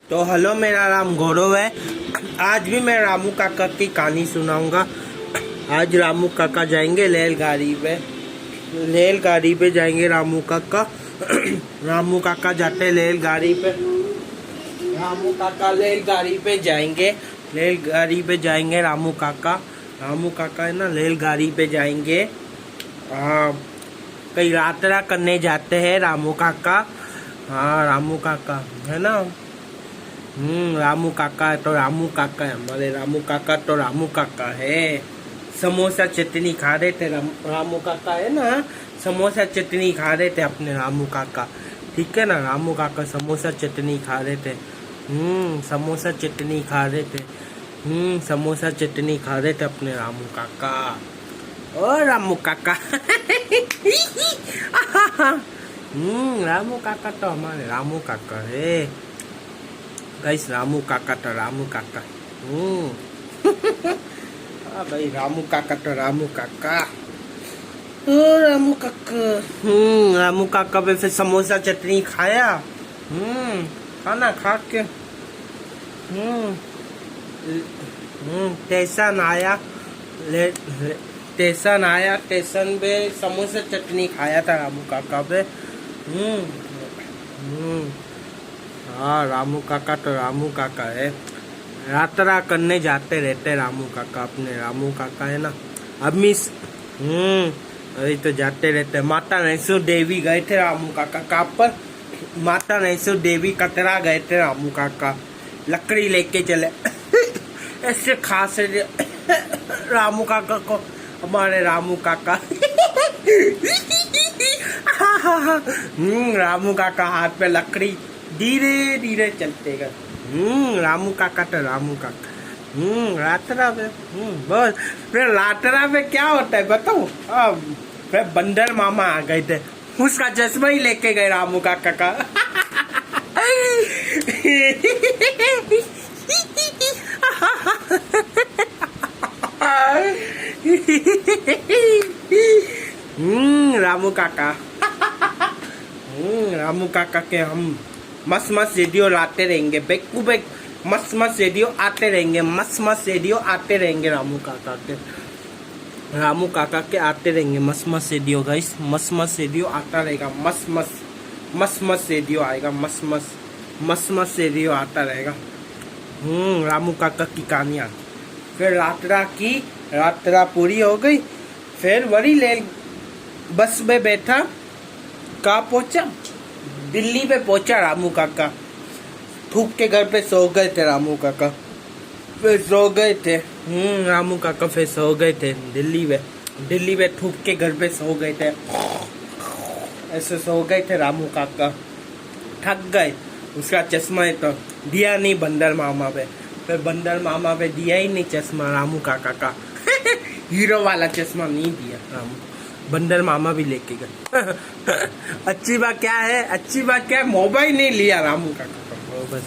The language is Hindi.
तो हेलो, मेरा नाम गौरव है। आज भी मैं रामू काका की कहानी सुनाऊंगा। आज रामू काका जाएंगे रेलगाड़ी पे जाएंगे रामू काका। रामू काका जाते रेलगाड़ी पे। रामू काका रेलगाड़ी पे जाएंगे रामू काका है ना, रेलगाड़ी पे जाएंगे। हाँ, कई यात्रा करने जाते हैं रामू काका। हाँ, रामू काका है ना। रामू काका है तो रामू काका है, हमारे रामू काका तो रामू काका है। समोसा चटनी खा रहे थे रामू काका है ना। समोसा चटनी खा रहे थे अपने रामू काका, ठीक है ना। रामू काका समोसा चटनी खा रहे थे। समोसा चटनी खा रहे थे। समोसा चटनी खा रहे थे अपने रामू काका। ओ रामू काका। रामू काका तो हमारे रामू काका है गाइस। रामू काका तो रामू काका। हाँ भाई, रामू काका तो रामू काका। ओ रामू काका। रामू काका पे फिर समोसा चटनी खाया। खाना खा के स्टेशन पे समोसा चटनी खाया था रामू काका पे। हाँ, रामू काका तो रामू काका है। यात्रा करने जाते रहते रामू काका, अपने रामू काका है ना। अभी अभी तो जाते रहते। माता नैसो देवी गए थे रामू काका। कहाँ पर? माता नैसो देवी कतरा गए थे रामू काका। लकड़ी लेके चले। ऐसे खास रामू काका को हमारे रामू काका। रामू काका हाथ पे लकड़ी धीरे धीरे चलते गए। रामू काका तो रामू काका। यात्रा पे बस। फिर यात्रा पे क्या होता है बताओ। फिर बंदर मामा आ गए थे, उसका चश्मा ही लेके गए रामू काका का। रामू काका। रामू काका के हम मस्त वीडियो लाते रहेंगे। मस्त वीडियो आते रहेंगे। मस्त वीडियो आते रहेंगे रामू काका के आते रहेंगे मस्त वीडियो गाइस। मस्त वीडियो आता रहेगा। मस्त वीडियो आएगा। मस्त वीडियो आता रहेगा। रामू काका की कहानियाँ। फिर यात्रा पूरी हो गई। फिर वही बस में बैठा। कहाँ पहुंचा? दिल्ली पे पहुंचा रामू काका। थूक के घर पे सो गए थे रामू काका। फिर सो गए थे। रामू काका फिर सो गए थे दिल्ली में थूक के घर पे सो गए थे। ऐसे सो गए थे रामू काका। थक गए। उसका चश्मा है तो दिया नहीं बंदर मामा पे। फिर बंदर मामा पे दिया ही नहीं चश्मा रामू काका का। हीरो वाला चश्मा नहीं दिया रामू। बंदर मामा भी लेके गए। अच्छी बात क्या है? मोबाइल नहीं लिया रामू काका का, बस।